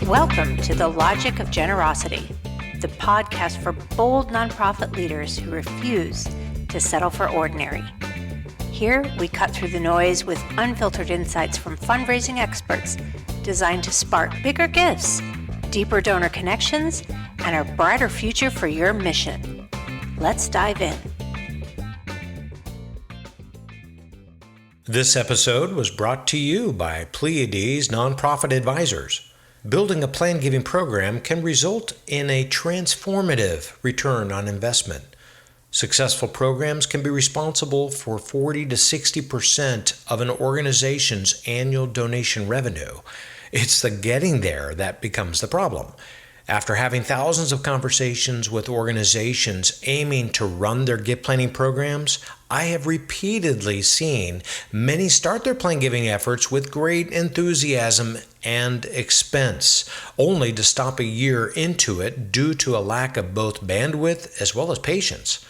Welcome to The Logic of Generosity, the podcast for bold nonprofit leaders who refuse to settle for ordinary. Here, we cut through the noise with unfiltered insights from fundraising experts designed to spark bigger gifts, deeper donor connections, and a brighter future for your mission. Let's dive in. This episode was brought to you by Pleiades Nonprofit Advisors. Building a plan giving program can result in a transformative return on investment. Successful programs can be responsible for 40 to 60% of an organization's annual donation revenue. It's the getting there that becomes the problem. After having thousands of conversations with organizations aiming to run their gift planning programs, I have repeatedly seen many start their plan giving efforts with great enthusiasm and expense, only to stop a year into it due to a lack of both bandwidth as well as patience.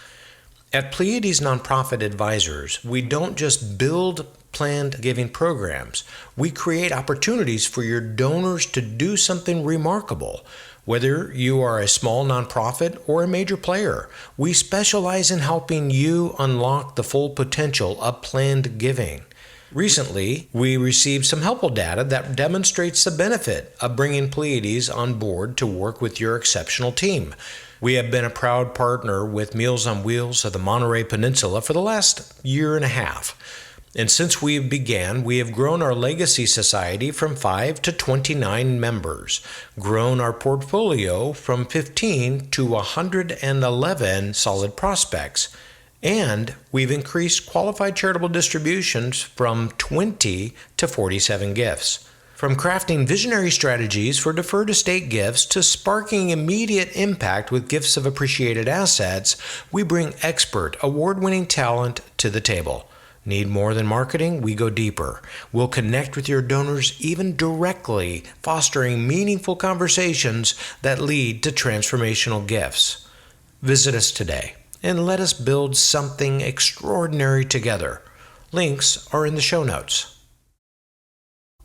At Pleiades Nonprofit Advisors, we don't just build planned giving programs. We create opportunities for your donors to do something remarkable. Whether you are a small nonprofit or a major player, we specialize in helping you unlock the full potential of planned giving. Recently, we received some helpful data that demonstrates the benefit of bringing Pleiades on board to work with your exceptional team. We have been a proud partner with Meals on Wheels of the Monterey Peninsula for the last year and a half. And since we began, we have grown our Legacy Society from 5 to 29 members, grown our portfolio from 15 to 111 solid prospects, and we've increased qualified charitable distributions from 20 to 47 gifts. From crafting visionary strategies for deferred estate gifts to sparking immediate impact with gifts of appreciated assets, we bring expert, award-winning talent to the table. Need more than marketing? We go deeper. We'll connect with your donors even directly, fostering meaningful conversations that lead to transformational gifts. Visit us today and let us build something extraordinary together. Links are in the show notes.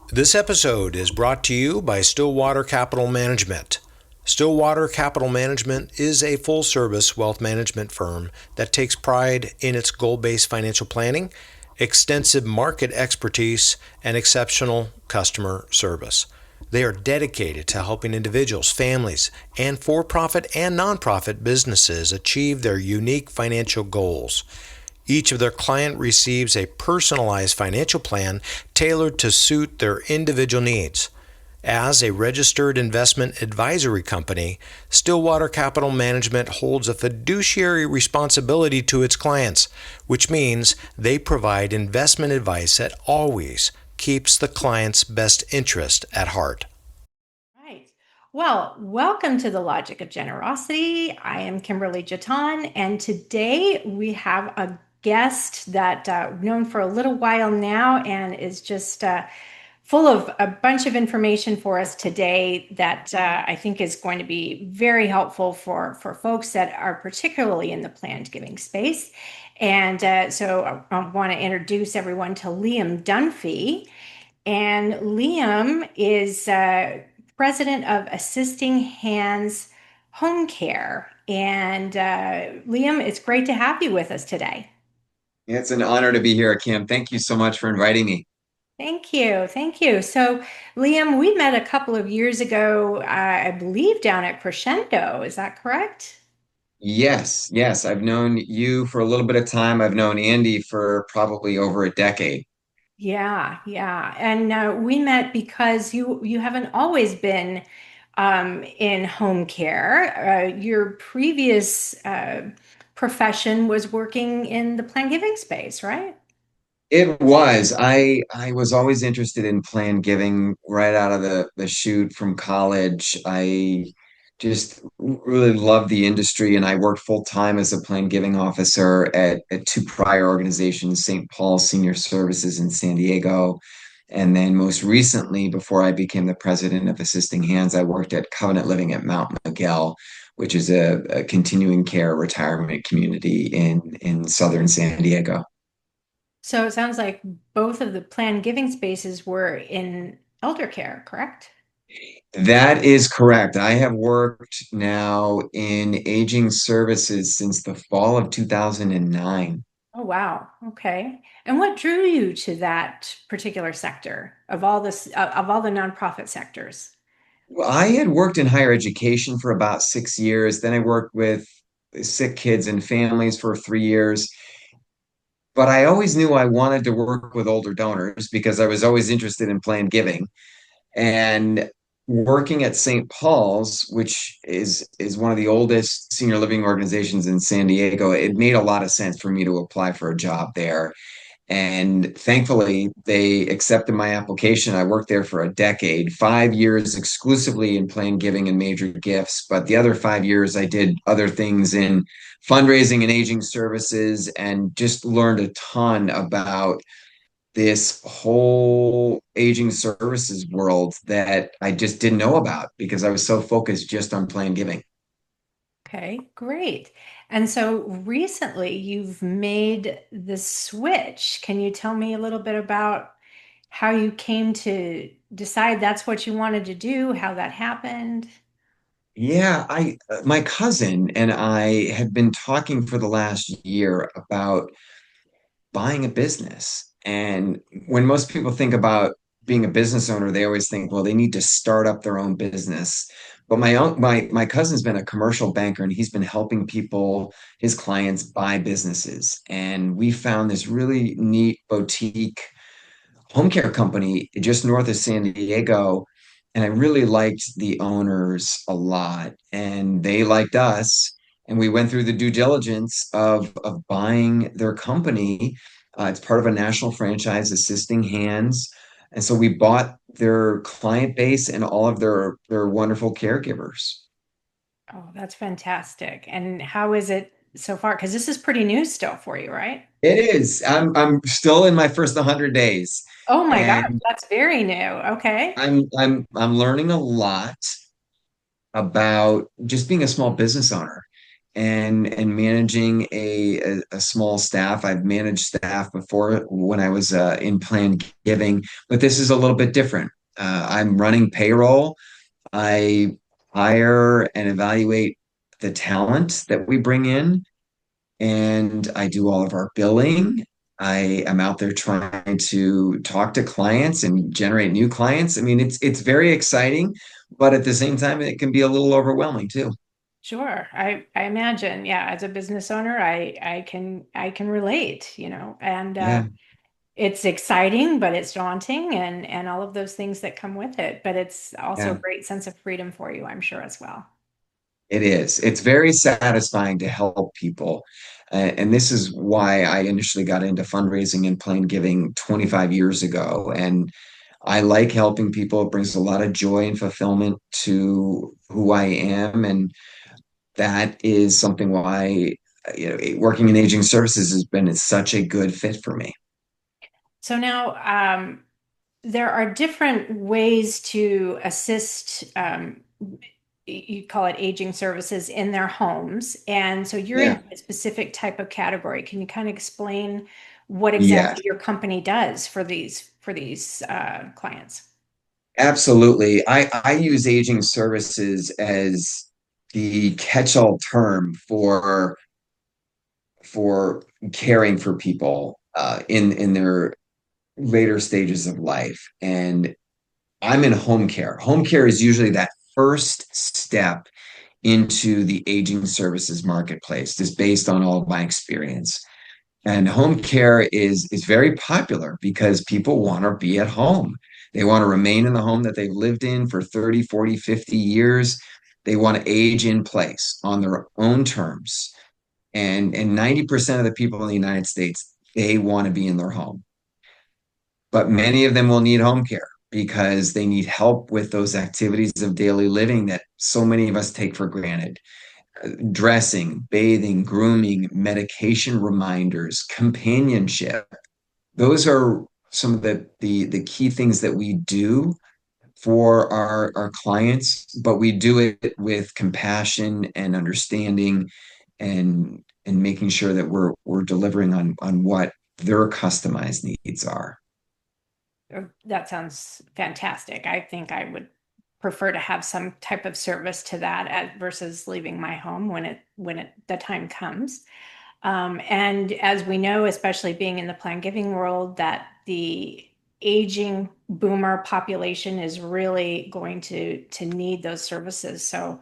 This episode is brought to you by Stillwater Capital Management. Stillwater Capital Management is a full-service wealth management firm that takes pride in its goal-based financial planning, extensive market expertise, and exceptional customer service. They are dedicated to helping individuals, families, and for-profit and nonprofit businesses achieve their unique financial goals. Each of their clients receives a personalized financial plan tailored to suit their individual needs. As a registered investment advisory company, Stillwater Capital Management holds a fiduciary responsibility to its clients, which means they provide investment advice that always keeps the client's best interest at heart. Right. Well, welcome to The Logic of Generosity. I am Kimberly, and today we have a guest that I've known for a little while now and is just full of a bunch of information for us today that I think is going to be very helpful for folks that are particularly in the planned giving space. And so I want to introduce everyone to Liam Dunfey. And Liam is president of Assisting Hands Home Care. And Liam, it's great to have you with us today. It's an honor to be here, Kim. Thank you so much for inviting me. Thank you. Thank you. So, Liam, we met a couple of years ago, I believe down at Crescendo. Is that correct? Yes. I've known you for a little bit of time. I've known Andy for probably over a decade. Yeah. And we met because you haven't always been in home care. Your previous profession was working in the planned giving space, right? It was. I was always interested in planned giving right out of the chute from college. I just really loved the industry, and I worked full time as a planned giving officer at two prior organizations, St. Paul's Senior Services in San Diego. And then most recently, before I became the president of Assisting Hands, I worked at Covenant Living at Mount Miguel, which is a continuing care retirement community in southern San Diego. So it sounds like both of the planned giving spaces were in elder care, correct? That is correct. I have worked now in aging services since the fall of 2009. Oh, wow. Okay. And what drew you to that particular sector of all the nonprofit sectors? Well, I had worked in higher education for about 6 years. Then I worked with sick kids and families for 3 years. But I always knew I wanted to work with older donors because I was always interested in planned giving. And working at St. Paul's, which is one of the oldest senior living organizations in San Diego, it made a lot of sense for me to apply for a job there. And thankfully, they accepted my application. I worked there for a decade, 5 years exclusively in planned giving and major gifts. But the other 5 years, I did other things in fundraising and aging services and just learned a ton about this whole aging services world that I just didn't know about because I was so focused just on planned giving. Okay, great. And so recently you've made the switch. Can you tell me a little bit about how you came to decide that's what you wanted to do, how that happened? Yeah, I my cousin and I had been talking for the last year about buying a business. And when most people think about being a business owner, they always think, well, they need to start up their own business. But my cousin's been a commercial banker and he's been helping people, his clients buy businesses. And we found this really neat boutique home care company just north of San Diego. And I really liked the owners a lot, and they liked us. And we went through the due diligence of buying their company. It's part of a national franchise, Assisting Hands. And so we bought their client base and all of their wonderful caregivers. Oh, that's fantastic. And how is it so far? Because this is pretty new still for you, right? It is. I'm still in my first 100 days, Oh my gosh, and that's very new. Okay. I'm learning a lot about just being a small business owner and managing a small staff. I've managed staff before when I was in planned giving, but this is a little bit different. I'm running payroll. I hire and evaluate the talent that we bring in, and I do all of our billing. I am out there trying to talk to clients and generate new clients. I mean, it's very exciting, but at the same time, it can be a little overwhelming too. Sure. I imagine, yeah, as a business owner, I can relate, and Yeah, it's exciting, but it's daunting and all of those things that come with it. But it's also a yeah, great sense of freedom for you, I'm sure as well. it is. It's very satisfying to help people. And this is why I initially got into fundraising and planned giving 25 years ago. And I like helping people. It brings a lot of joy and fulfillment to who I am. And that is something why working in aging services has been such a good fit for me. So now, there are different ways to assist, you call it aging services in their homes. And so you're in Yeah. a specific type of category. Can you kind of explain what Yeah, exactly your company does for these clients? absolutely. I use aging services as the catch-all term for caring for people in their later stages of life. And I'm in home care. Home care is usually that first step into the aging services marketplace, just based on all of my experience. And home care is very popular because people want to be at home. They want to remain in the home that they've lived in for 30, 40, 50 years. They want to age in place on their own terms. And 90% of the people in the United States, they want to be in their home. But many of them will need home care because they need help with those activities of daily living that so many of us take for granted. Dressing, bathing, grooming, medication reminders, companionship. Those are some of the key things that we do for our clients, but we do it with compassion and understanding and making sure that we're delivering on what their customized needs are. That sounds fantastic. I think I would prefer to have some type of service to that versus leaving my home the time comes. And as we know, especially being in the plan giving world, that the aging boomer population is really going to need those services. So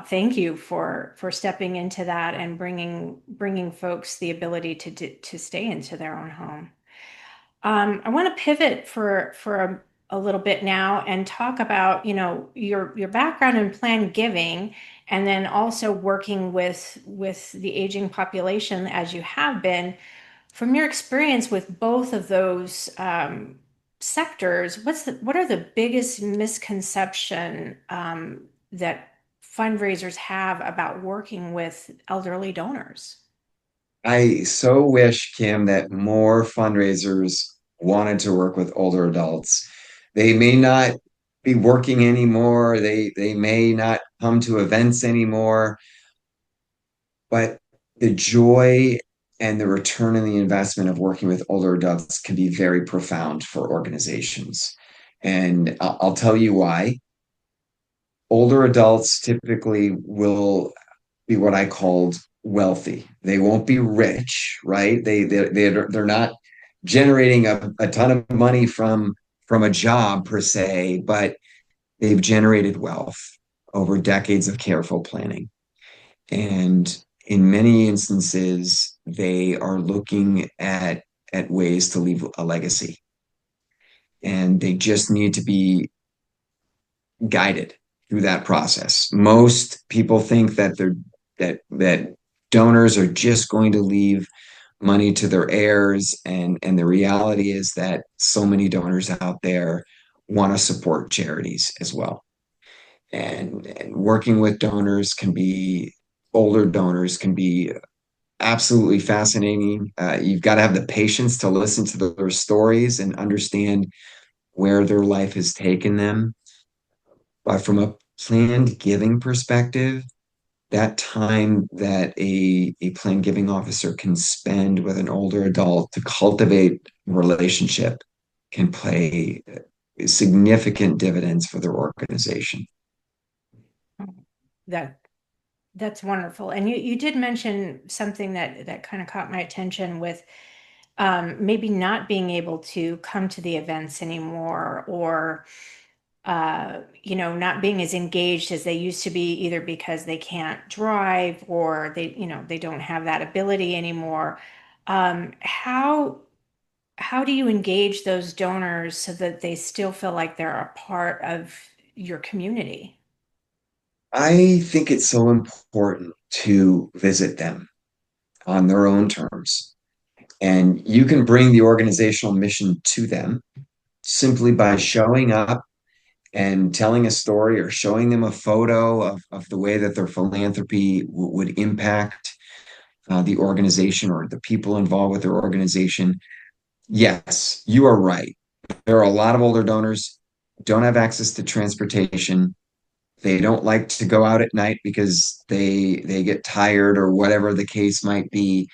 thank you for stepping into that and bringing folks the ability to stay into their own home. I want to pivot for a little bit now and talk about, your background in plan giving, and then also working with the aging population as you have been. From your experience with both of those sectors, what are the biggest misconception that fundraisers have about working with elderly donors? I so wish, Kim, that more fundraisers wanted to work with older adults. They may not be working anymore. They may not come to events anymore, but the joy and the return on the investment of working with older adults can be very profound for organizations. And I'll tell you why. Older adults typically will be what I called wealthy. They won't be rich, right? They're not generating a ton of money from a job per se, but they've generated wealth over decades of careful planning. And in many instances, they are looking at ways to leave a legacy. And they just need to be guided through that process. Most people think that donors are just going to leave money to their heirs, and the reality is that so many donors out there want to support charities as well. And working with donors can be older donors can be absolutely fascinating. You've got to have the patience to listen to their stories and understand where their life has taken them. But from a planned giving perspective, that time that a plan giving officer can spend with an older adult to cultivate a relationship can play significant dividends for their organization. That that's wonderful. And you did mention something that kind of caught my attention with maybe not being able to come to the events anymore, or not being as engaged as they used to be, either because they can't drive or they don't have that ability anymore. How do you engage those donors so that they still feel like they're a part of your community? I think it's so important to visit them on their own terms. And you can bring the organizational mission to them simply by showing up and telling a story or showing them a photo of the way that their philanthropy would impact the organization or the people involved with their organization. Yes, you are right. There are a lot of older donors don't have access to transportation. They don't like to go out at night because they get tired or whatever the case might be.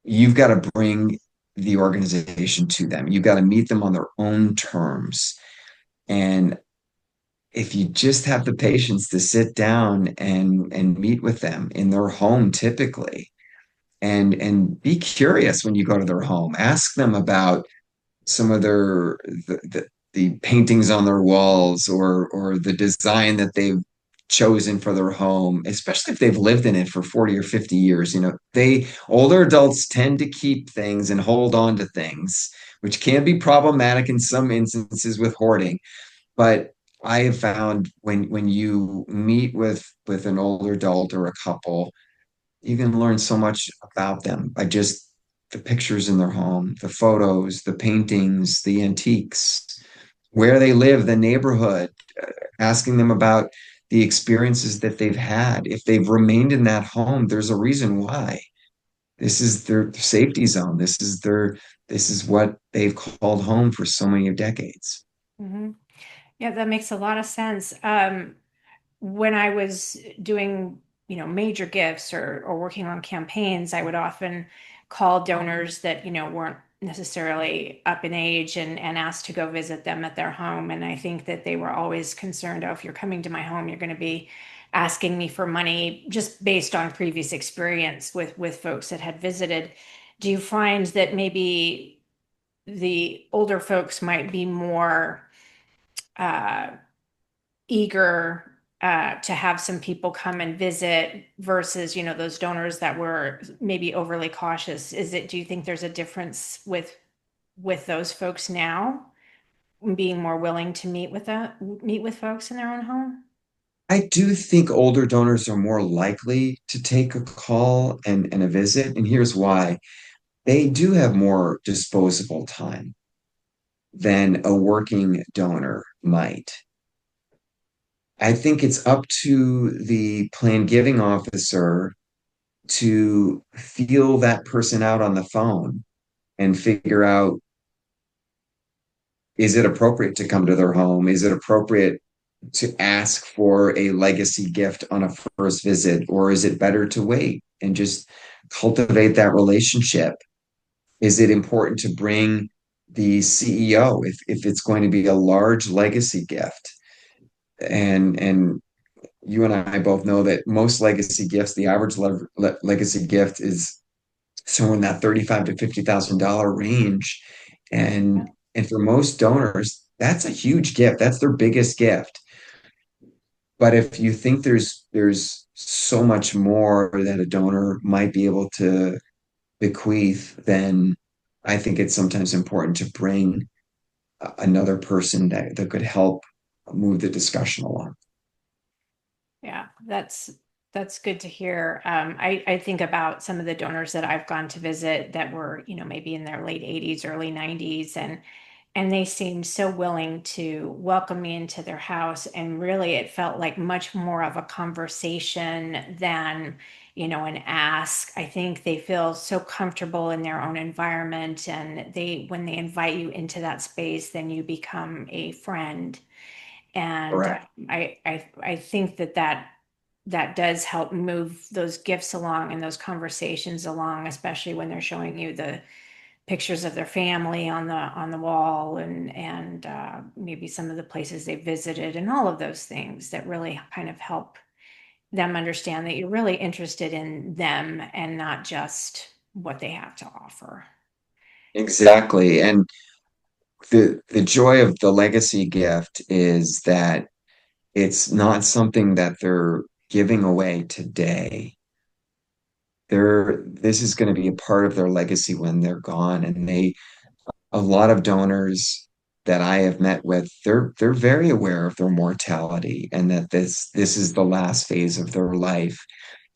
You've got to bring the organization to them. You've got to meet them on their own terms. And if you just have the patience to sit down and meet with them in their home typically, and be curious when you go to their home, ask them about some of the paintings on their walls or the design that they've chosen for their home, especially if they've lived in it for 40 or 50 years. They older adults tend to keep things and hold on to things, which can be problematic in some instances with hoarding. But I have found when you meet with an older adult or a couple, you can learn so much about them by just the pictures in their home, the photos, the paintings, the antiques, where they live, the neighborhood, asking them about the experiences that they've had. If they've remained in that home, there's a reason why. This is their safety zone. This is what they've called home for so many decades. Mhm. Yeah, that makes a lot of sense. When I was doing, major gifts or working on campaigns, I would often call donors that, weren't necessarily up in age and asked to go visit them at their home. And I think that they were always concerned, oh, if you're coming to my home, you're going to be asking me for money just based on previous experience with folks that had visited. Do you find that maybe the older folks might be more uh, eager to have some people come and visit versus, those donors that were maybe overly cautious? Do you think there's a difference with those folks now being more willing to meet with folks in their own home? I do think older donors are more likely to take a call and a visit. And here's why. They do have more disposable time than a working donor might. I think it's up to the plan giving officer to feel that person out on the phone and figure out, is it appropriate to come to their home? Is it appropriate to ask for a legacy gift on a first visit, or is it better to wait and just cultivate that relationship? Is it important to bring the CEO if it's going to be a large legacy gift? And you and I both know that most legacy gifts, the average legacy gift is somewhere in that 35 to $50,000 range. And for most donors, that's a huge gift. That's their biggest gift. But if you think there's so much more that a donor might be able to bequeath, then I think it's sometimes important to bring another person that could help move the discussion along. Yeah, that's good to hear. I think about some of the donors that I've gone to visit that were, maybe in their late 80s, early 90s, and they seemed so willing to welcome me into their house. And really, it felt like much more of a conversation than, an ask. I think they feel so comfortable in their own environment, and when they invite you into that space, then you become a friend. And Correct. I think that does help move those gifts along and those conversations along, especially when they're showing you the pictures of their family on the wall, and maybe some of the places they visited and all of those things that really kind of help them understand that you're really interested in them and not just what they have to offer. Exactly. And the joy of the legacy gift is that it's not something that they're giving away today. This is going to be a part of their legacy when they're gone. And a lot of donors that I have met with, they're very aware of their mortality and that this is the last phase of their life.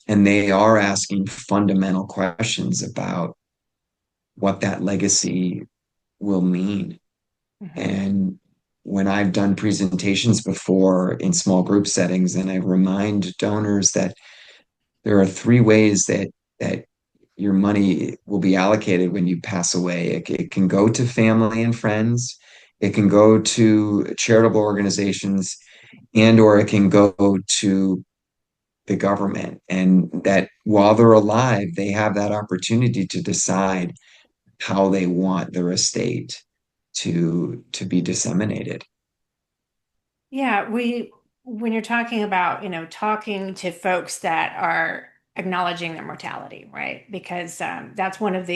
And they are asking fundamental questions about what that legacy will mean. Mhm. And when I've done presentations before in small group settings, and I remind donors that there are three ways that your money will be allocated when you pass away. It can go to family and friends, it can go to charitable organizations, and or it can go to the government. And that while they're alive, they have that opportunity to decide how they want their estate to be disseminated. Yeah, when you're talking about, talking to folks that are acknowledging their mortality, right? Because that's one of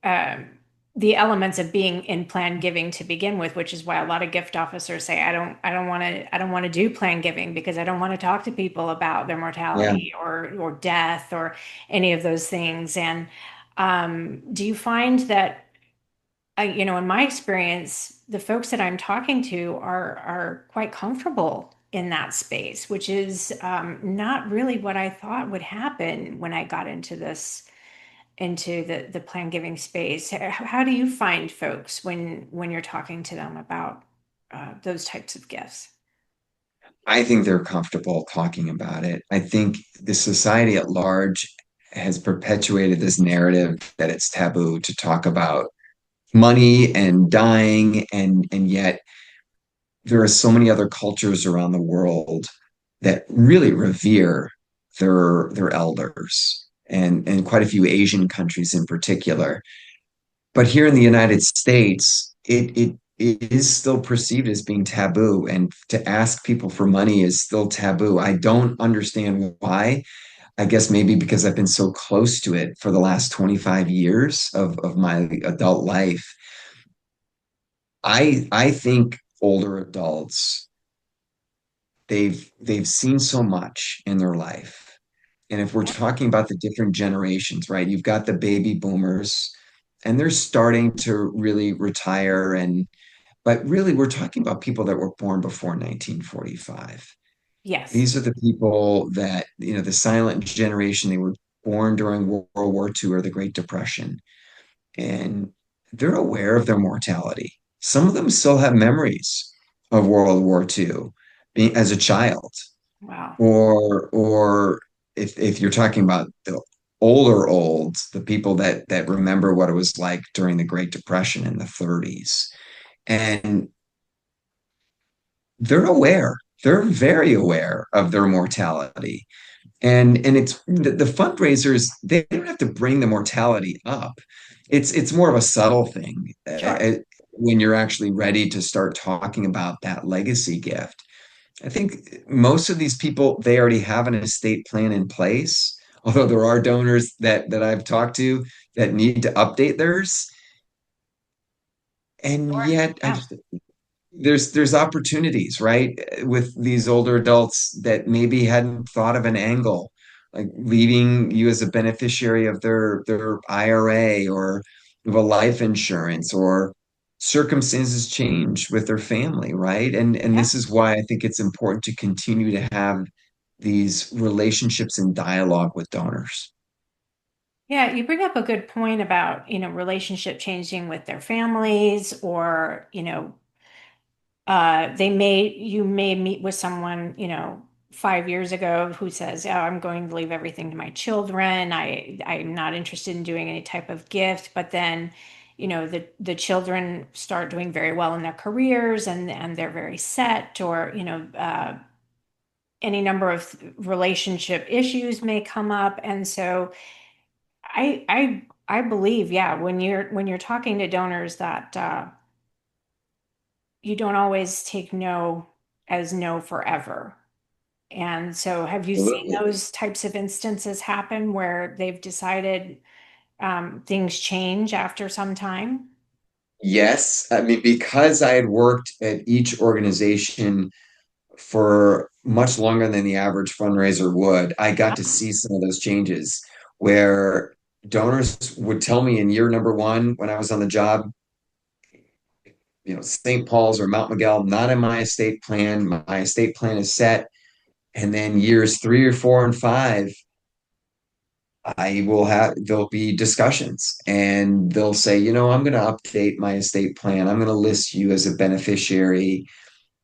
um, the elements of being in plan giving to begin with, which is why a lot of gift officers say, I don't want to do plan giving because I don't want to talk to people about their Yeah. mortality or death or any of those things. And do you find that in my experience, the folks that I'm talking to are quite comfortable in that space, which is not really what I thought would happen when I got into the plan giving space. How do you find folks when you're talking to them about those types of gifts? I think they're comfortable talking about it. I think the society at large has perpetuated this narrative that it's taboo to talk about money and dying, and yet there are so many other cultures around the world that really revere their elders, and quite a few Asian countries in particular. But here in the United States, it is still perceived as being taboo, and to ask people for money is still taboo. I don't understand why. I guess maybe because I've been so close to it for the last 25 years of my adult life. I think older adults, they've seen so much in their life. And if we're talking about the different generations, right? You've got the baby boomers, and they're starting to really retire. And but really, we're talking about people that were born before 1945. Yes. These are the people that, the silent generation. They were born during World War II or the Great Depression, and they're aware of their mortality. Some of them still have memories of World War II being as a child, Wow. or if you're talking about the older olds, the people that remember what it was like during the Great Depression in the 30s, and they're aware. They're very aware of their mortality. And it's the fundraisers, they don't have to bring the mortality up. It's more of a subtle thing Sure. when you're actually ready to start talking about that legacy gift. I think most of these people, they already have an estate plan in place, although there are donors that I've talked to that need to update theirs. And Sure. yet I Yeah. just there's opportunities, right, with these older adults that maybe hadn't thought of an angle, like leaving you as a beneficiary of their IRA or of a life insurance, or circumstances change with their family, right? And Yeah. this is why I think it's important to continue to have these relationships and dialogue with donors. Yeah, you bring up a good point about, relationship changing with their families or, you may meet with someone, 5 years ago who says, "Oh, I'm going to leave everything to my children. I'm not interested in doing any type of gift." But then, the children start doing very well in their careers and they're very set, or, any number of relationship issues may come up. And so I believe, yeah, when you're talking to donors that you don't always take no as no forever. And so have you seen Absolutely. those types of instances happen where they've decided things change after some time? Yes, I mean, because I had worked at each organization for much longer than the average fundraiser would, I got to see some of those changes where donors would tell me in year number one when I was on the job, St. Paul's or Mount Miguel, not in my estate plan. My estate plan is set. And then years three or four and five, there'll be discussions and they'll say, I'm going to update my estate plan. I'm going to list you as a beneficiary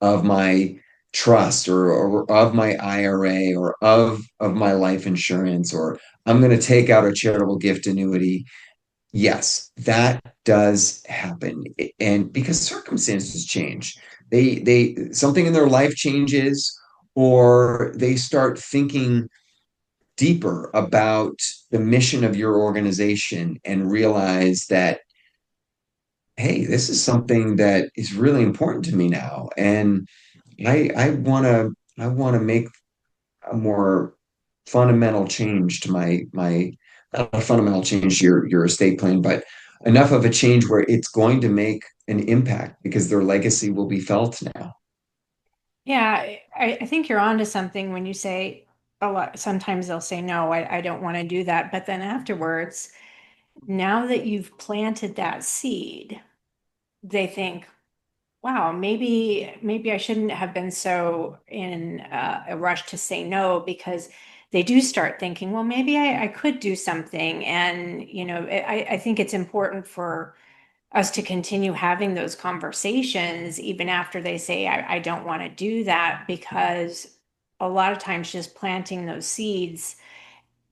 of my trust, or of my IRA, or of my life insurance, or I'm going to take out a charitable gift annuity. Yes, that does happen. And because circumstances change, they something in their life changes, or they start thinking deeper about the mission of your organization and realize that, hey, this is something that is really important to me now. And I want to make a more fundamental change to my not a fundamental change to your estate plan, but enough of a change where it's going to make an impact because their legacy will be felt now. Yeah, I think you're onto something when you say a lot. Sometimes they'll say, no, I don't want to do that. But then afterwards, now that you've planted that seed, they think, wow, maybe I shouldn't have been so in a rush to say no, because they do start thinking, well, maybe I could do something. And, I think it's important for us to continue having those conversations even after they say, I don't want to do that, because a lot of times just planting those seeds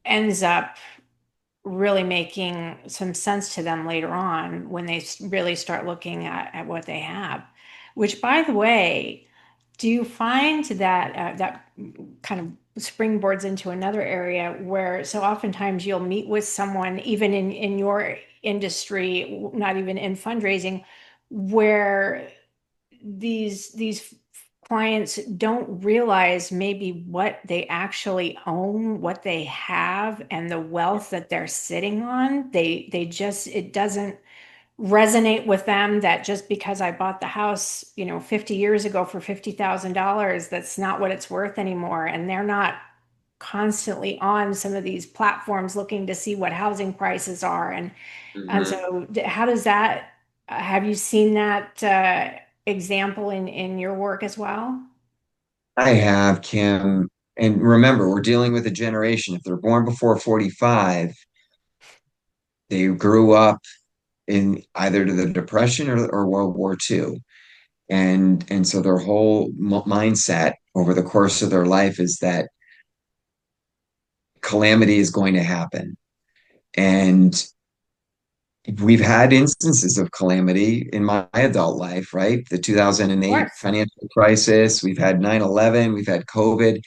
ends up really making some sense to them later on when they really start looking at what they have. Which, by the way, do you find that that kind of springboards into another area where so oftentimes you'll meet with someone even in your industry, not even in fundraising, where these clients don't realize maybe what they actually own, what they have, and the wealth that they're sitting on. They just, it doesn't resonate with them that just because I bought the house, 50 years ago for $50,000, that's not what it's worth anymore. And they're not constantly on some of these platforms looking to see what housing prices are. And Mhm. so how does that, have you seen that example in your work as well? I have, Kim. And remember, we're dealing with a generation. If they're born before 45, they grew up in either the Depression or World War II. And so their whole mindset over the course of their life is that calamity is going to happen. And we've had instances of calamity in my adult life, right? The Of 2008 course. financial crisis, we've had 9/11, we've had COVID.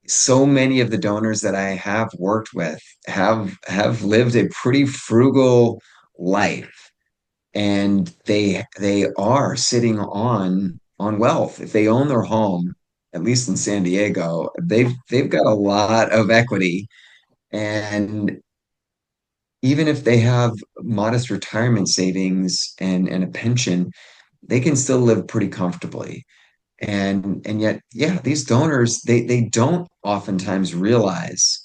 So many of the donors that I have worked with have lived a pretty frugal life, and they are sitting on wealth. If they own their home, at least in San Diego, they've got a lot of equity. And even if they have modest retirement savings and a pension, they can still live pretty comfortably. And yet, yeah, these donors, they don't oftentimes realize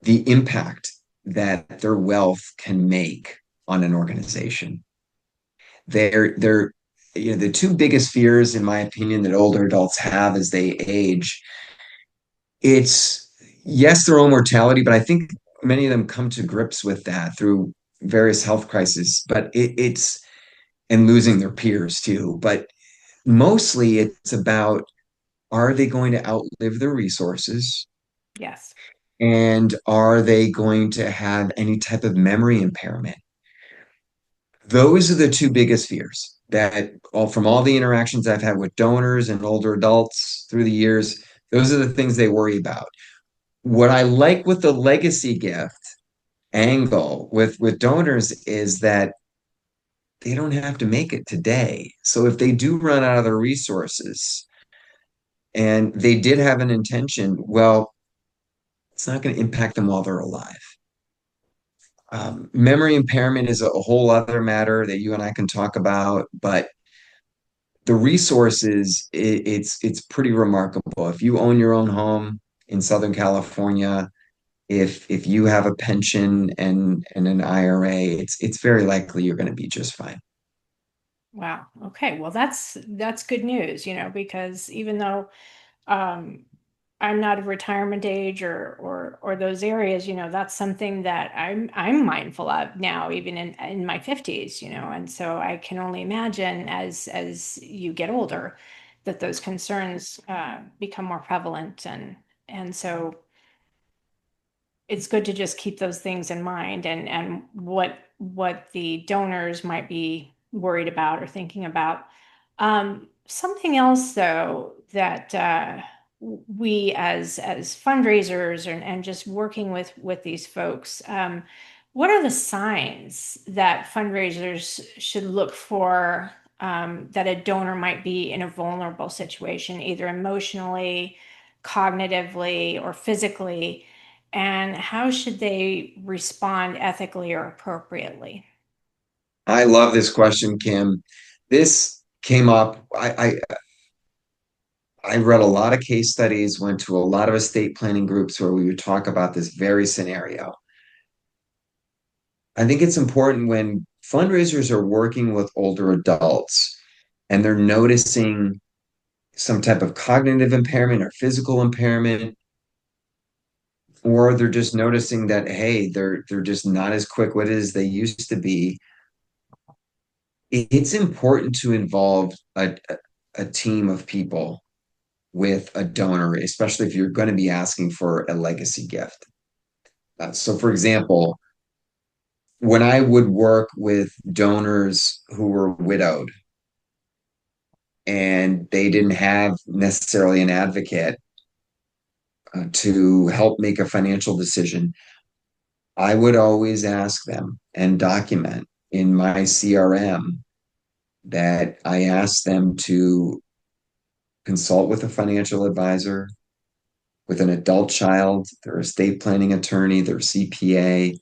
the impact that their wealth can make on an organization. They're the two biggest fears, in my opinion, that older adults have as they age. It's yes, their own mortality, but I think many of them come to grips with that through various health crises. But it's and losing their peers too. But mostly, it's about, are they going to outlive their resources? Yes. And are they going to have any type of memory impairment? Those are the two biggest fears that all from all the interactions I've had with donors and older adults through the years, those are the things they worry about. What I like with the legacy gift angle with donors is that they don't have to make it today. So if they do run out of their resources and they did have an intention, well, it's not going to impact them while they're alive. Memory impairment is a whole other matter that you and I can talk about, but the resources, it's pretty remarkable. If you own your own home in Southern California, if you have a pension and an IRA, it's very likely you're going to be just fine. Wow. Okay. Well, that's good news, because even though um, I'm not of retirement age or those areas, that's something that I'm mindful of now, even in my 50s, and so I can only imagine as you get older that those concerns become more prevalent, and so it's good to just keep those things in mind and what the donors might be worried about or thinking about. Something else though that we as fundraisers and just working with these folks, what are the signs that fundraisers should look for, that a donor might be in a vulnerable situation, either emotionally, cognitively, or physically? And how should they respond ethically or appropriately? I love this question, Kim. This came up. I read a lot of case studies, went to a lot of estate planning groups where we would talk about this very scenario. I think it's important when fundraisers are working with older adults and they're noticing some type of cognitive impairment or physical impairment, or they're just noticing that, hey, they're just not as quick-witted as they used to be. It's important to involve a team of people with a donor, especially if you're going to be asking for a legacy gift. So, for example, when I would work with donors who were widowed and they didn't have necessarily an advocate to help make a financial decision, I would always ask them and document in my CRM that I asked them to consult with a financial advisor, with an adult child, their estate planning attorney, their CPA,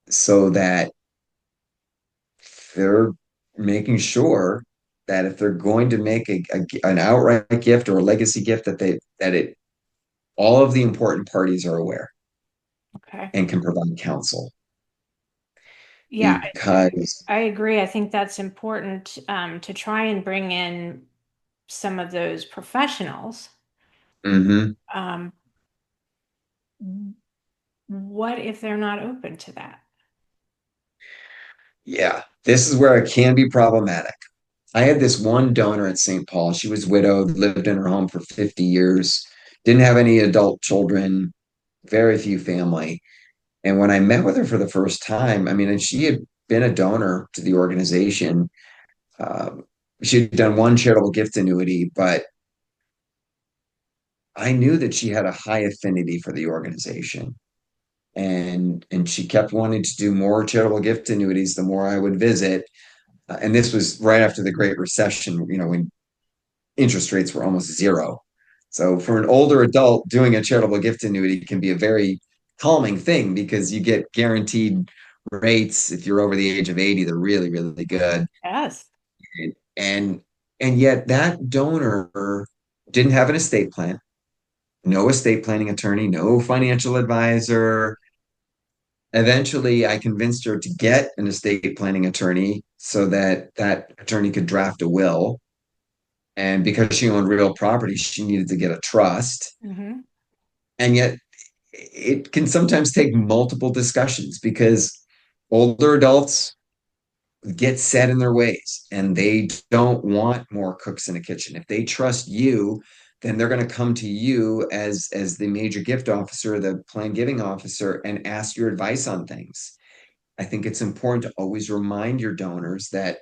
so that they're making sure that if they're going to make an outright gift or a legacy gift, that it all of the important parties are aware Okay. and can provide counsel Yeah, because I agree. I think that's important to try and bring in some of those professionals. mhm, Um, what if they're not open to that? yeah, this is where it can be problematic. I had this one donor at St. Paul. She was widowed, lived in her home for 50 years, didn't have any adult children, very few family. And when I met with her for the first time, I mean, and she had been a donor to the organization. Um, she had done one charitable gift annuity, but I knew that she had a high affinity for the organization. And she kept wanting to do more charitable gift annuities the more I would visit. And this was right after the Great Recession, when interest rates were almost zero. So for an older adult, doing a charitable gift annuity can be a very calming thing because you get guaranteed rates. If you're over the age of 80, they're really, really good. Yes. And and yet that donor didn't have an estate plan, no estate planning attorney, no financial advisor. Eventually, I convinced her to get an estate planning attorney so that that attorney could draft a will. And because she owned real property, she needed to get a trust. Hmm. And yet, it can sometimes take multiple discussions because older adults get set in their ways and they don't want more cooks in the kitchen. If they trust you, then they're going to come to you as the major gift officer, the plan giving officer, and ask your advice on things. I think it's important to always remind your donors that,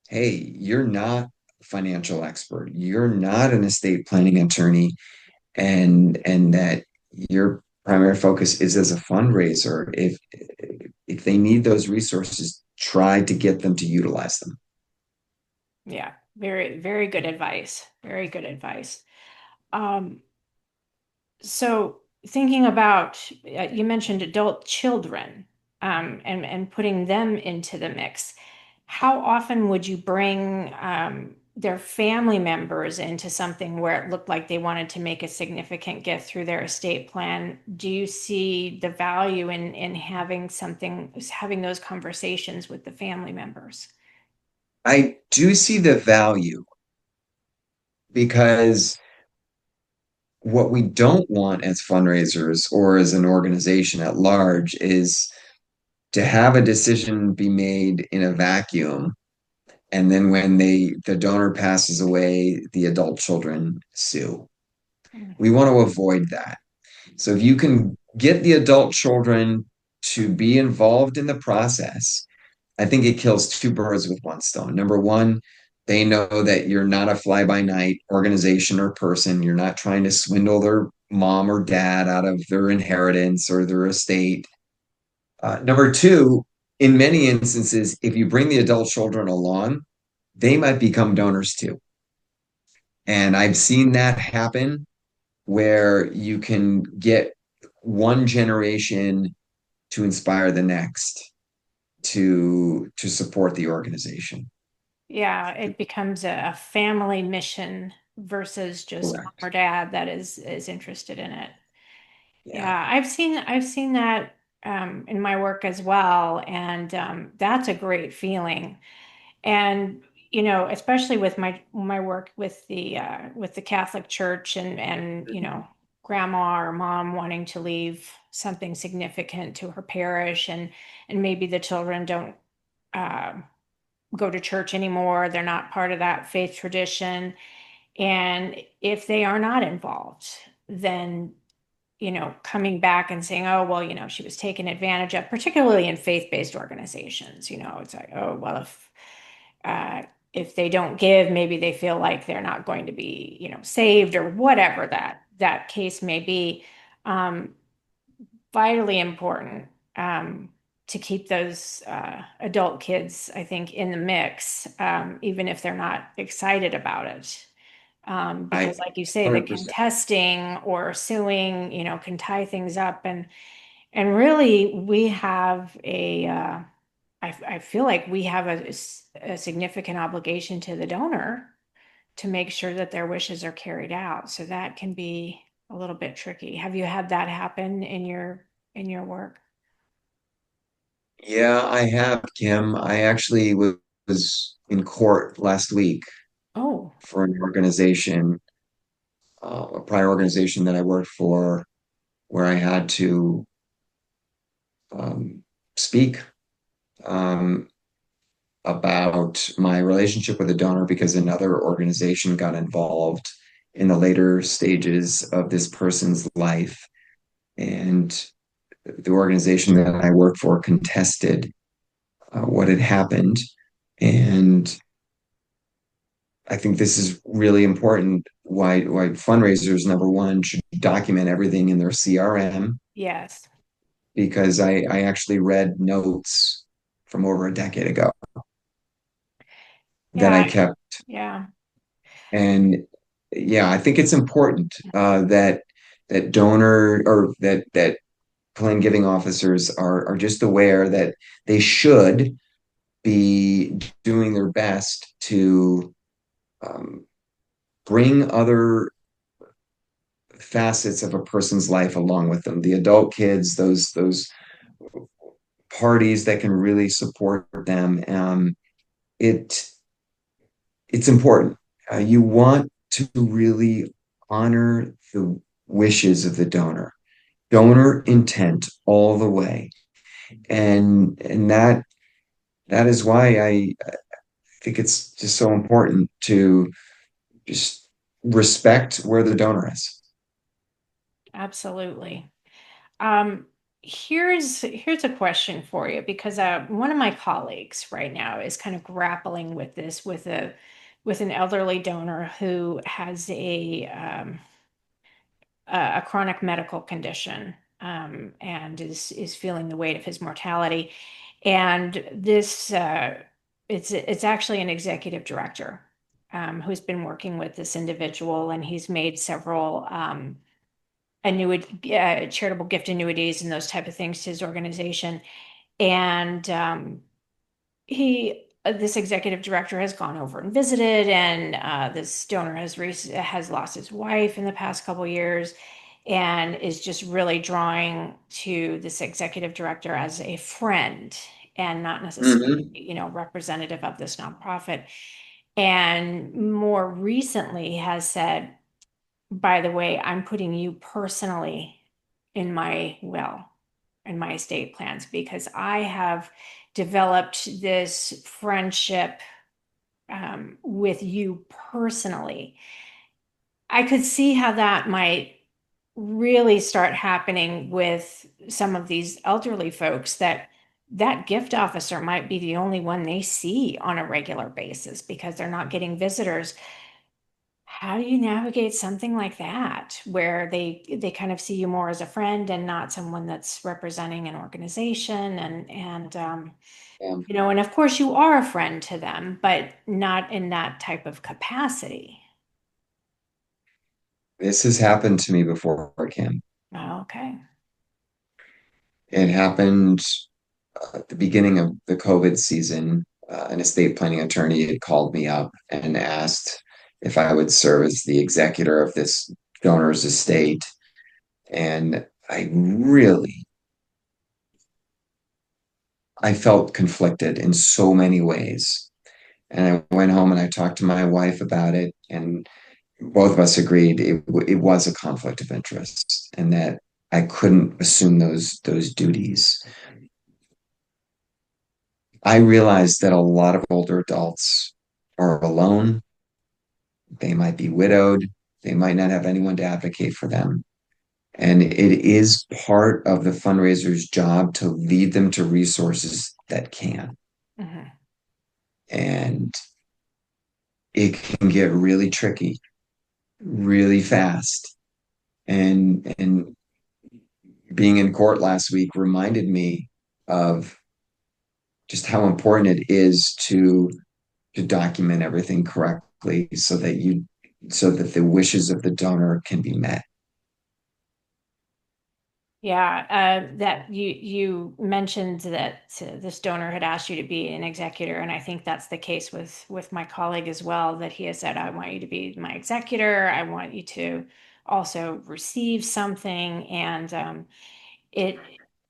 hey, you're not a financial expert, you're not an estate planning attorney, and that your primary focus is as a fundraiser. If they need those resources, try to get them to utilize them. Yeah, very, very good advice. Very good advice. Um, so thinking about, you mentioned adult children, and putting them into the mix. How often would you bring their family members into something where it looked like they wanted to make a significant gift through their estate plan? Do you see the value in having those conversations with the family members? I do see the value because what we don't want as fundraisers or as an organization at large is to have a decision be made in a vacuum. And then when the donor passes away, the adult children sue. We want to avoid that. So if you can get the adult children to be involved in the process, I think it kills two birds with one stone. Number one, they know that you're not a fly by night organization or person. You're not trying to swindle their mom or dad out of their inheritance or their estate. Number two, in many instances, if you bring the adult children along, they might become donors too. And I've seen that happen where you can get one generation to inspire the next to support the organization. Yeah, it becomes a family mission versus just mom or Correct. dad that is interested in it. Yeah. Yeah, I've seen that in my work as well, and that's a great feeling. And especially with my work with the Catholic Church and grandma or mom wanting to leave something significant to her parish, and maybe the children don't. Uh, Go to church anymore. They're not part of that faith tradition. And if they are not involved, then, coming back and saying, oh, well, she was taken advantage of, particularly in faith-based organizations, it's like, oh, well, if they don't give, maybe they feel like they're not going to be, saved or whatever that case may be. Um, vitally important to keep those adult kids, I think, in the mix, even if they're not excited about it. I Because, like you say, the 100%. contesting or suing, can tie things up, and really, we have I feel like we have a significant obligation to the donor to make sure that their wishes are carried out. So that can be a little bit tricky. Have you had that happen in your work? Yeah, I have, Kim. I actually was in court last week Oh, for an organization, a prior organization that I worked for, where I had to speak um, about my relationship with a donor because another organization got involved in the later stages of this person's life. And the organization that I worked for contested what had happened. And I think this is really important. Why fundraisers, number one, should document everything in their CRM, yes. because I actually read notes from over a decade ago that Yeah, I kept. yeah, And yeah, I think it's important that donor or that plan giving officers are just aware that they should be doing their best to um, bring other facets of a person's life along with them. The adult kids, those parties that can really support them. It it's important. You want to really honor the wishes of the donor, donor intent all the way, and that is why I think it's just so important to just respect where the donor is. absolutely. Um, here's a question for you because one of my colleagues right now is kind of grappling with this with an elderly donor who has a chronic medical condition, and is feeling the weight of his mortality. And this it's actually an executive director who's been working with this individual, and he's made several annuity charitable gift annuities and those type of things to his organization. And he this executive director has gone over and visited, and this donor has lost his wife in the past couple years, and is just really drawing to this executive director as a friend and not necessarily, Mhm. representative of this nonprofit. And more recently has said, by the way, I'm putting you personally in my will, in my estate plans, because I have developed this friendship with you personally. I could see how that might really start happening with some of these elderly folks, that gift officer might be the only one they see on a regular basis because they're not getting visitors. How do you navigate something like that where they kind of see you more as a friend and not someone that's representing an organization, Um, and of course you are a friend to them, but not in that type of capacity. this has happened to me before, Kim. Oh, okay. It happened at the beginning of the COVID season. An estate planning attorney had called me up and asked if I would serve as the executor of this donor's estate. And I felt conflicted in so many ways. And I went home and I talked to my wife about it, and both of us agreed it was a conflict of interest and that I couldn't assume those duties. I realized that a lot of older adults are alone. They might be widowed. They might not have anyone to advocate for them. And it is part of the fundraiser's job to lead them to resources that can. Mhm. And it can get really tricky really fast. And being in court last week reminded me of just how important it is to document everything correctly so that the wishes of the donor can be met. Yeah, that you mentioned that this donor had asked you to be an executor, and I think that's the case with my colleague as well, that he has said, I want you to be my executor. I want you to also receive something, and it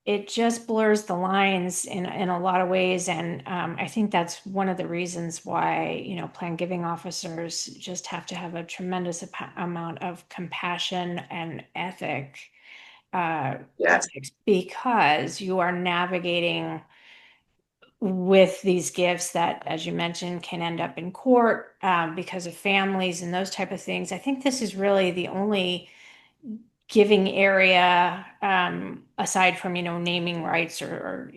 it just blurs the lines in a lot of ways, and I think that's one of the reasons why, plan giving officers just have to have a tremendous amount of compassion and Yes. ethics, because you are navigating with these gifts that, as you mentioned, can end up in court because of families and those type of things. I think this is really the only giving area, aside from, naming rights or,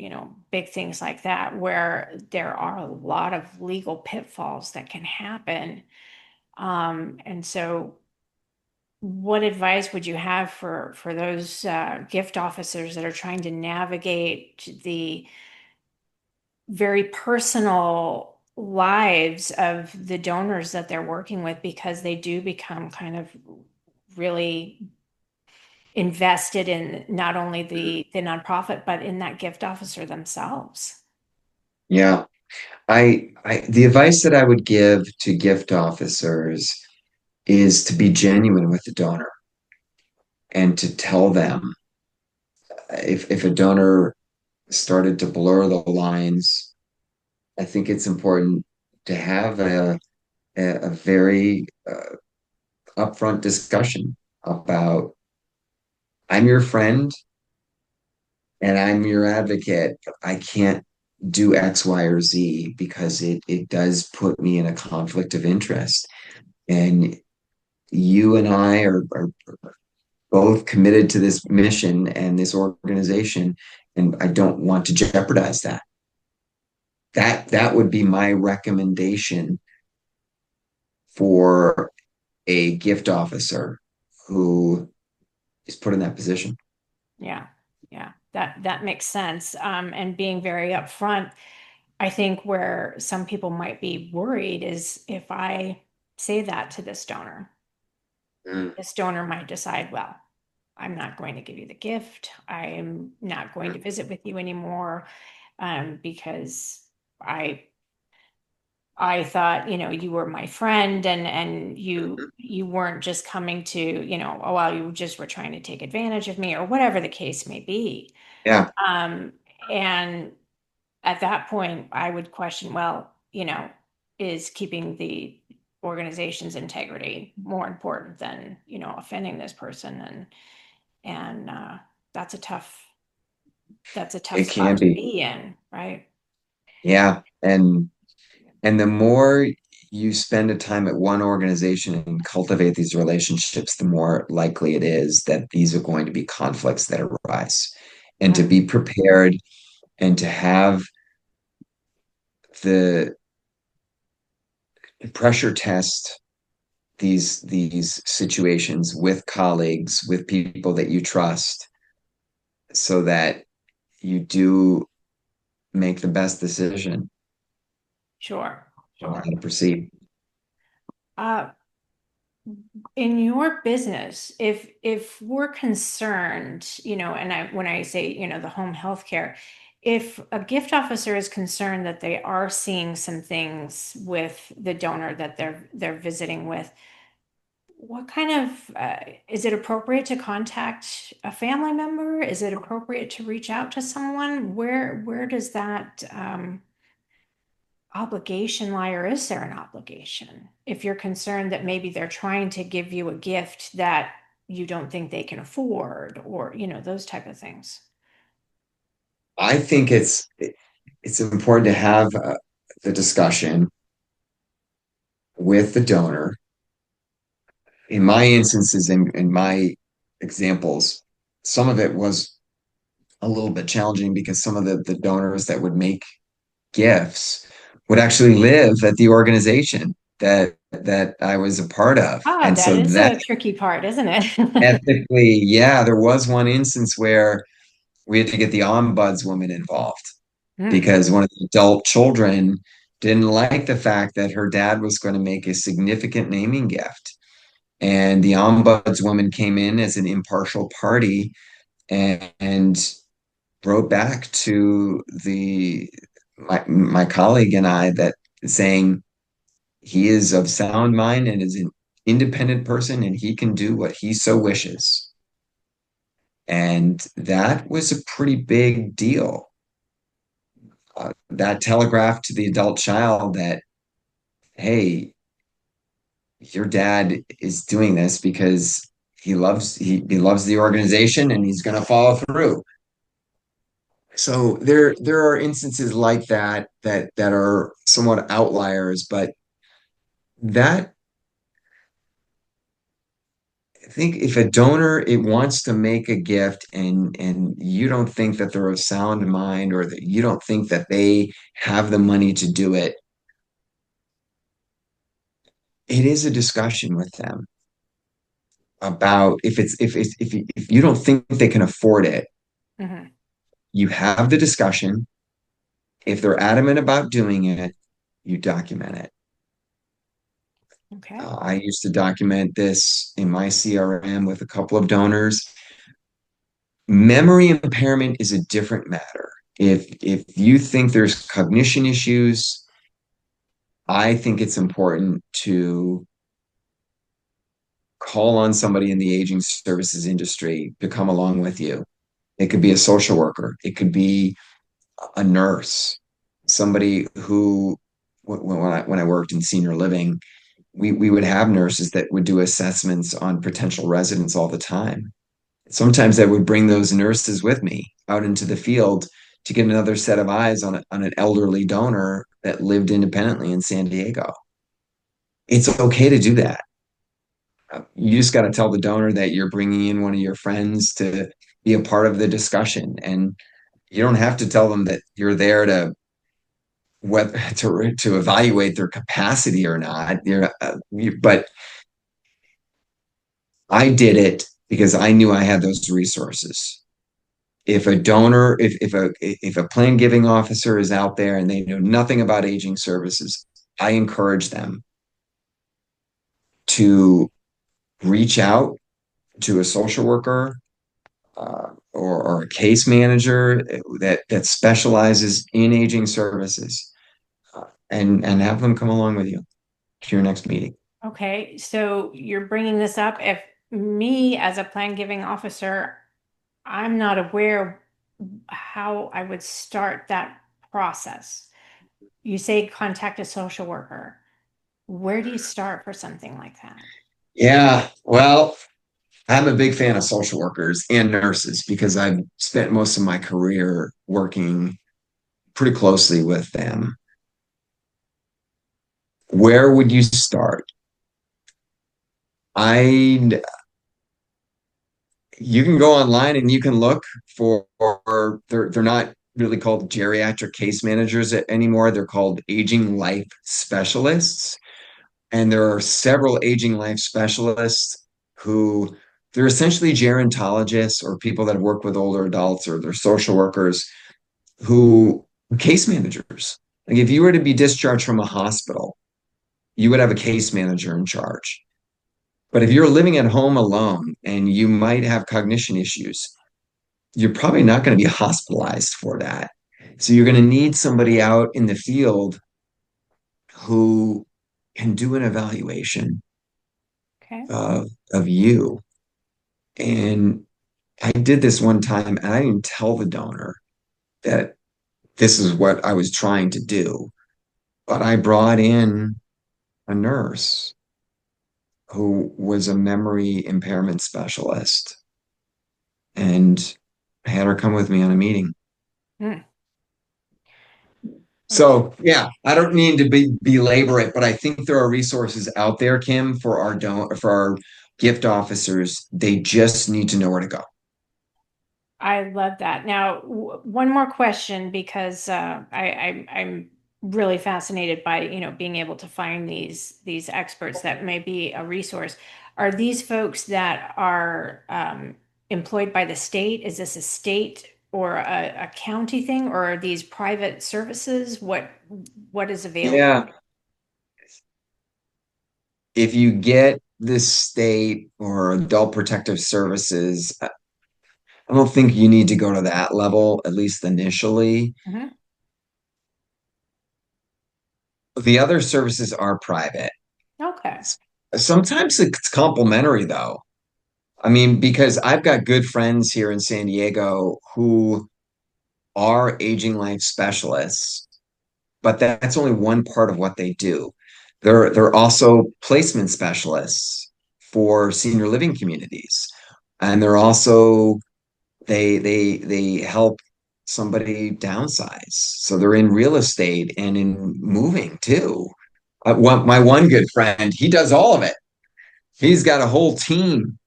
big things like that, where there are a lot of legal pitfalls that can happen. And so what advice would you have for those gift officers that are trying to navigate the very personal lives of the donors that they're working with, because they do become kind of really invested in not only the nonprofit but in that gift officer themselves? Yeah. The advice that I would give to gift officers is to be genuine with the donor and to tell them if a donor started to blur the lines. I think it's important to have a very upfront discussion about, I'm your friend and I'm your advocate. I can't do X, Y, or Z because it does put me in a conflict of interest. And you and I are both committed to this mission and this organization, and I don't want to jeopardize that. That would be my recommendation for a gift officer who is put in that position. Yeah, yeah, that makes sense. And being very upfront, I think where some people might be worried is, if I say that to Mm, this donor might decide, well, I'm not going to give you the gift. I'm not going mm, to visit with you anymore, because I I thought, you were my friend, and mhm. you weren't just coming to, oh, well, you just were trying to take advantage of me, or whatever the case may be. Yeah, Um, and at that point, I would question, well, is keeping the organization's integrity more important than, offending this person? And that's a tough it spot can to be. be in, right? Yeah. And the more you spend a time at one organization and cultivate these relationships, the more likely it is that these are going to be conflicts that arise. And to Right. be prepared and to have the pressure test these situations with colleagues, with people that you trust, so that you do make the best decision Sure, on how sure. to proceed. Uh, in your business, if we're concerned, and when I say, the home health care, if a gift officer is concerned that they are seeing some things with the donor that they're visiting with, what kind of is it appropriate to contact a family member? Is it appropriate to reach out to someone? Where does that obligation lie, or is there an obligation if you're concerned that maybe they're trying to give you a gift that you don't think they can afford, or those type of things? I think it's important to have the discussion with the donor. In my instances, in my examples, some of it was a little bit challenging because some of the donors that would make gifts would actually live at the organization that that I was a part of. Ah, And that so is that a tricky part, isn't it? ethically, yeah, there was one instance where we had to get the ombudswoman involved Hmm. because one of the adult children didn't like the fact that her dad was going to make a significant naming gift. And the ombudswoman came in as an impartial party and wrote back to the my colleague and I that saying he is of sound mind and is an independent person and he can do what he so wishes. And that was a pretty big deal. That telegraphed to the adult child that, hey, your dad is doing this because he loves the organization and he's going to follow through. So there are instances like that are somewhat outliers, but that I think if a donor it wants to make a gift and you don't think that they're of sound mind or that you don't think that they have the money to do it, it is a discussion with them about if you don't think they can afford it, Hmm. you have the discussion. If they're adamant about doing it, you document it. Okay. I used to document this in my CRM with a couple of donors. Memory impairment is a different matter. If you think there's cognition issues, I think it's important to call on somebody in the aging services industry to come along with you. It could be a social worker, it could be a nurse, somebody who when I worked in senior living, we would have nurses that would do assessments on potential residents all the time. Sometimes I would bring those nurses with me out into the field to get another set of eyes on an elderly donor that lived independently in San Diego. It's okay to do that. You just got to tell the donor that you're bringing in one of your friends to be a part of the discussion. And you don't have to tell them that you're there to what to evaluate their capacity or not. But I did it because I knew I had those resources. If a donor, if a plan giving officer is out there and they know nothing about aging services, I encourage them to reach out to a social worker or a case manager that specializes in aging services and have them come along with you to your next meeting. Okay. So you're bringing this up. If me as a plan giving officer, I'm not aware how I would start that process. You say contact a social worker. Where do you start for something like that? Yeah, well, I'm a big fan of social workers and nurses because I've spent most of my career working pretty closely with them. Where would you start? I You can go online and you can look for they're not really called geriatric case managers anymore. They're called aging life specialists. And there are several aging life specialists who they're essentially gerontologists or people that have worked with older adults or they're social workers who case managers. Like if you were to be discharged from a hospital, you would have a case manager in charge. But if you're living at home alone and you might have cognition issues, you're probably not going to be hospitalized for that. So you're going to need somebody out in the field who can do an evaluation Okay. of you. And I did this one time and I didn't tell the donor that this is what I was trying to do, but I brought in a nurse who was a memory impairment specialist and had her come with me on a meeting. Hmm. Okay. So yeah, I don't need to belabor it, but I think there are resources out there, Kim, for our gift officers. They just need to know where to go. I love that. Now, one more question because I'm really fascinated by, being able to find these experts that may be a resource. Are these folks that are employed by the state? Is this a state or a county thing, or are these private services? What is available? Yeah. If you get the state or adult protective services, I don't think you need to go to that level, at least initially. Mhm. The other services are private. Okay. Sometimes it's complimentary, though. I mean, because I've got good friends here in San Diego who are aging life specialists, but that's only one part of what they do. They're also placement specialists for senior living communities. And they're also they help somebody downsize. So they're in real estate and in moving too. My one good friend, he does all of it. He's got a whole team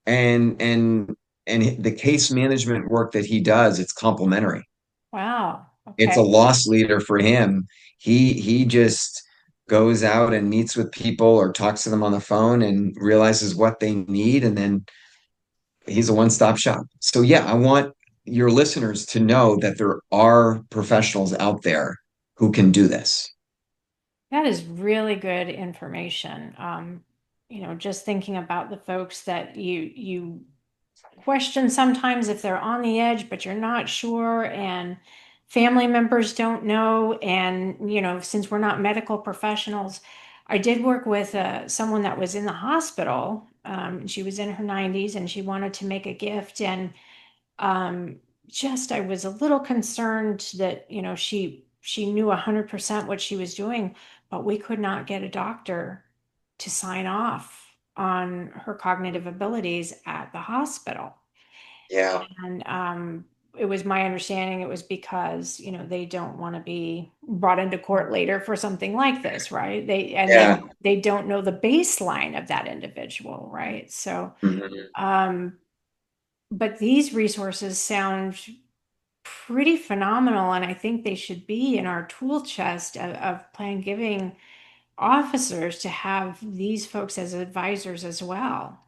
and the case management work that he does, it's complementary. Wow. It's Okay. a loss leader for him. He just goes out and meets with people or talks to them on the phone and realizes what they need, and then he's a one-stop shop. So yeah, I want your listeners to know that there are professionals out there who can do this. That is really good information. Just thinking about the folks that you question sometimes if they're on the edge, but you're not sure, and family members don't know. And, since we're not medical professionals, I did work with someone that was in the hospital. She was in her 90s and she wanted to make a gift. And um, just I was a little concerned that, she knew 100% what she was doing, but we could not get a doctor to sign off on her cognitive abilities at the hospital. Yeah, And it was my understanding it was because, they don't want to be brought into court later for something like this, right? yeah. They don't know the baseline of that individual, right? So, Mhm. um, but these resources sound pretty phenomenal, and I think they should be in our tool chest of plan giving officers to have these folks as advisors as well.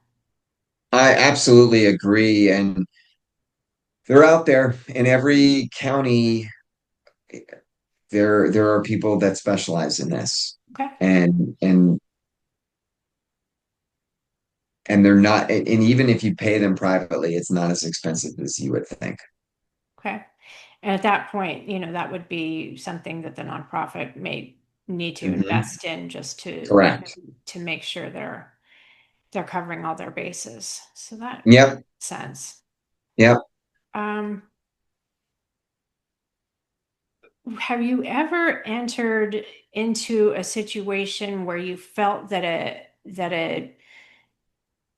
I absolutely agree. And they're out there in every county. There are people that specialize in this. Okay. And they're not, and even if you pay them privately, it's not as expensive as you would think. Okay. And at that point, that would be something that the nonprofit may need to Mhm. invest in just Correct. to make sure they're covering all their bases. So that makes Yep. sense. Yep. Um, have you ever entered into a situation where you felt that a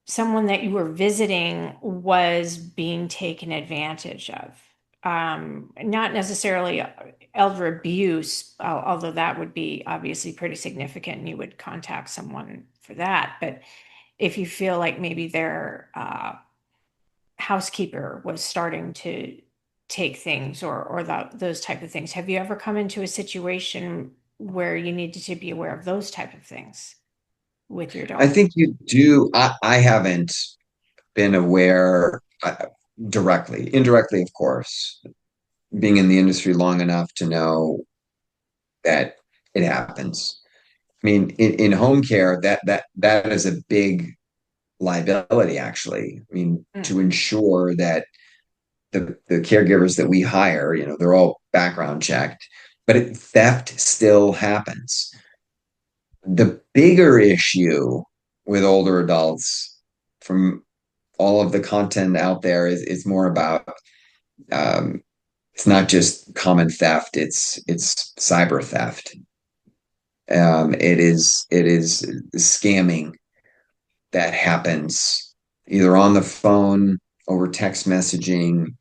someone that you were visiting was being taken advantage of? Not necessarily elder abuse, although that would be obviously pretty significant and you would contact someone for that. But if you feel like maybe their housekeeper was starting to take things or those type of things, have you ever come into a situation where you needed to be aware of those type of things with your I donor? think you do. I haven't been aware directly, indirectly, of course, being in the industry long enough to know that it happens. I mean, in home care, that is a big liability, actually. I mean, Mm, to ensure that the caregivers that we hire, they're all background checked, but theft still happens. The bigger issue with older adults from all of the content out there is more about um, it's not just common theft, it's cyber theft. It is scamming that happens either on the phone, over text messaging,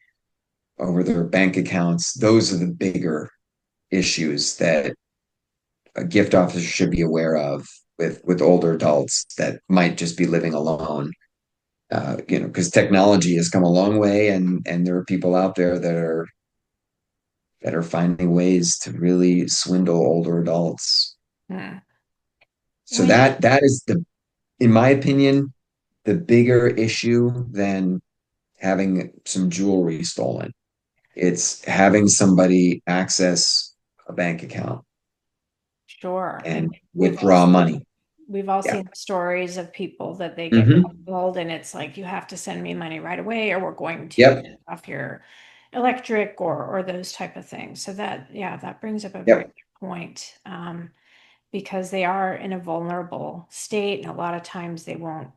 over their bank accounts. Those are the bigger issues that a gift officer should be aware of with older adults that might just be living alone. Because technology has come a long way, and there are people out there that are that are finding ways to really swindle older adults. Hmm. So We, that is in my opinion, the bigger issue than having some jewelry stolen. It's having somebody access a bank account sure. And and we've all withdraw money. we've all Yeah. seen stories of people that they get Hmm. called and it's like you have to send me money right away or we're going to Yep. cut off your electric or those type of things. So that yeah, that brings up a very Yep. good point. Because they are in a vulnerable state and a lot of times they won't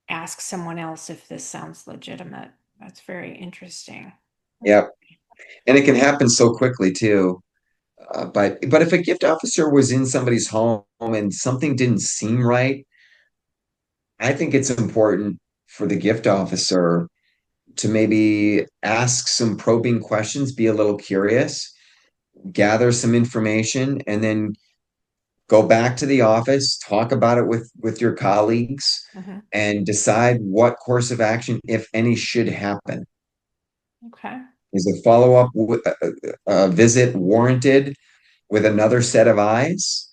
ask someone else if this sounds legitimate. That's very interesting. That's Yep. And it can happen so quickly too. But if a gift officer was in somebody's home and something didn't seem right, I think it's important for the gift officer to maybe ask some probing questions, be a little curious, gather some information, and then go back to the office, talk about it with your colleagues, mhm. and decide what course of action, if any, should happen. Okay. Is a follow-up visit warranted with another set of eyes?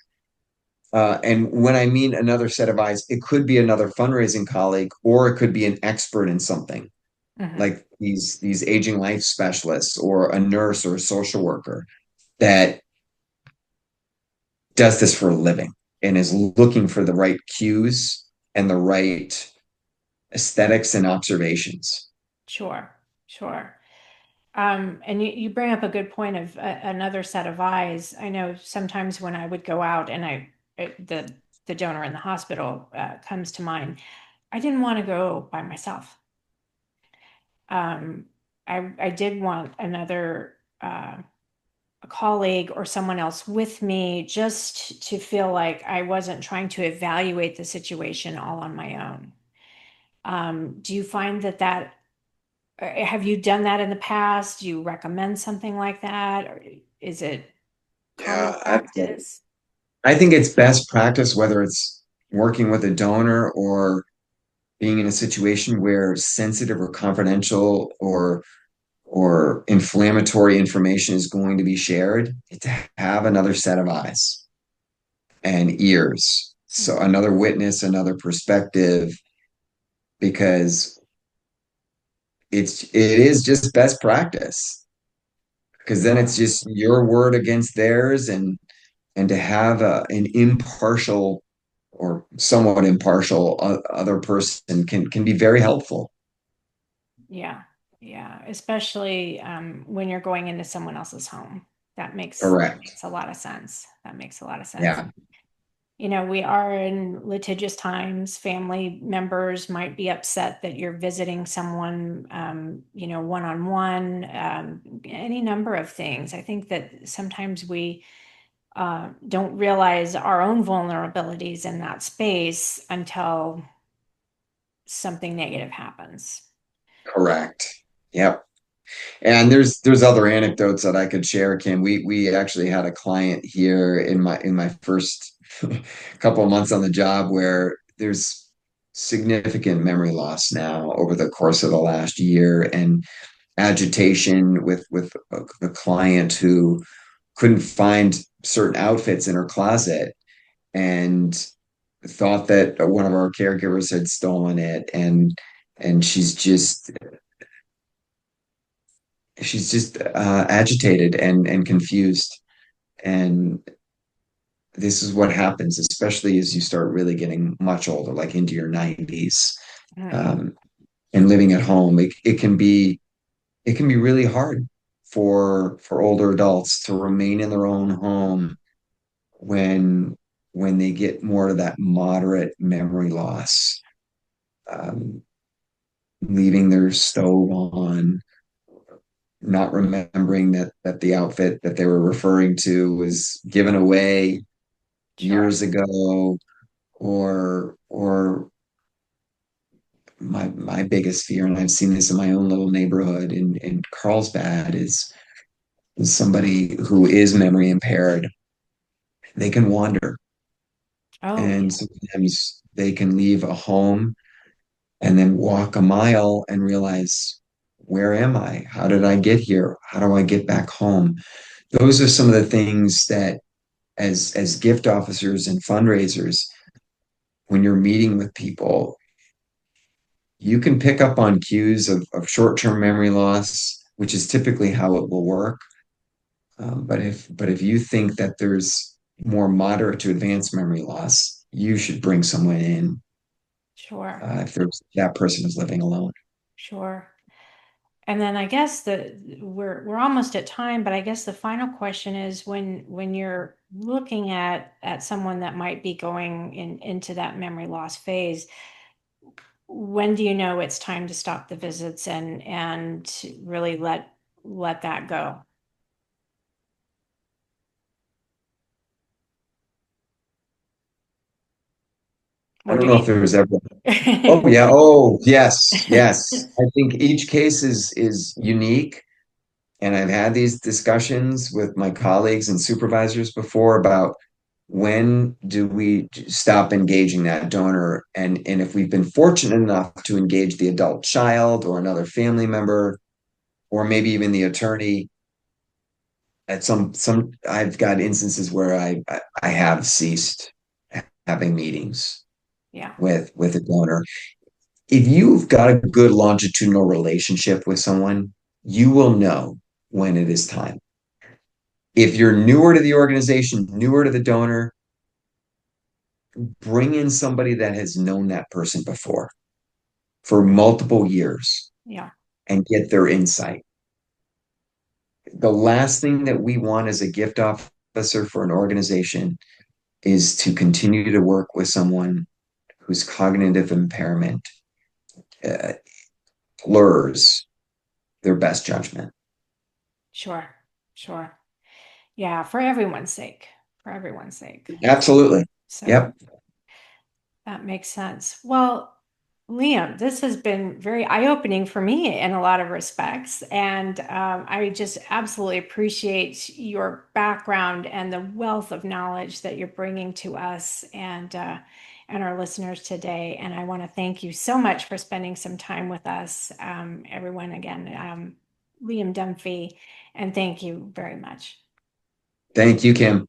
And when I mean another set of eyes, it could be another fundraising colleague, or it could be an expert in something, Mhm. like these aging life specialists, or a nurse or a social worker that does this for a living and is looking for the right cues and the right aesthetics and observations. Sure. Sure. And you bring up a good point of another set of eyes. I know sometimes when I would go out and the donor in the hospital comes to mind, I didn't want to go by myself. Um, I did want another a colleague or someone else with me just to feel like I wasn't trying to evaluate the situation all on my own. Do you find that have you done that in the past? Do you recommend something like that? Or is it common Yeah, practice? I think it's best practice, whether it's working with a donor or being in a situation where sensitive or confidential or inflammatory information is going to be shared, to have another set of eyes and ears. So Mhm. another witness, another perspective, because it is just best practice. Because then Sure. it's just your word against theirs, and to have an impartial or somewhat impartial other person can be very helpful. Yeah. Yeah. Especially when you're going into someone else's home. Correct. Makes a lot of sense. That makes a lot of sense. Yeah. You know, we are in litigious times. Family members might be upset that you're visiting someone, one on one, any number of things. I think that sometimes we don't realize our own vulnerabilities in that space until something negative happens. Correct. Yep. And there's other anecdotes that I could share, Kim. We actually had a client here in my first couple of months on the job where there's significant memory loss now over the course of the last year, and agitation with a client who couldn't find certain outfits in her closet and thought that one of our caregivers had stolen it, and she's just agitated and confused. And this is what happens, especially as you start really getting much older, like into your 90s, Mm, um, and living at home. It can be really hard for older adults to remain in their own home when when they get more of that moderate memory loss, um, leaving their stove on, not remembering that the outfit that they were referring to was given away sure. years ago, or my biggest fear, and I've seen this in my own little neighborhood in Carlsbad, is somebody who is memory impaired. They can wander, Oh, and sometimes they can leave a home and then walk a mile and realize, Where am I? How did I get here? How do I get back home? Those are some of the things that as gift officers and fundraisers, when you're meeting with people, you can pick up on cues of short-term memory loss, which is typically how it will work. But if you think that there's more moderate to advanced memory loss, you should bring someone in Sure, if there's that person is living alone. sure. And then I guess we're almost at time, but I guess the final question is when you're looking at someone that might be going into that memory loss phase, when do you know it's time to stop the visits and really let that go? I Or don't do know if there's ever. Oh you? yeah. Oh yes, yes. I think each case is unique, and I've had these discussions with my colleagues and supervisors before about when do we stop engaging that donor, and if we've been fortunate enough to engage the adult child or another family member, or maybe even the attorney. At some I've got instances where I have ceased having meetings Yeah, with a donor. If you've got a good longitudinal relationship with someone, you will know when it is time. If you're newer to the organization, newer to the donor, bring in somebody that has known that person before for multiple years yeah, and get their insight. The last thing that we want as a gift officer for an organization is to continue to work with someone whose cognitive impairment uh, blurs their best judgment. sure, sure. Yeah, for everyone's sake, for everyone's sake. Absolutely. So Yep. that makes sense. Well, Liam, this has been very eye-opening for me in a lot of respects, and I just absolutely appreciate your background and the wealth of knowledge that you're bringing to us and our listeners today. And I want to thank you so much for spending some time with us, everyone. Again, Liam Dunfey, and thank you very much. Thank you, Kim.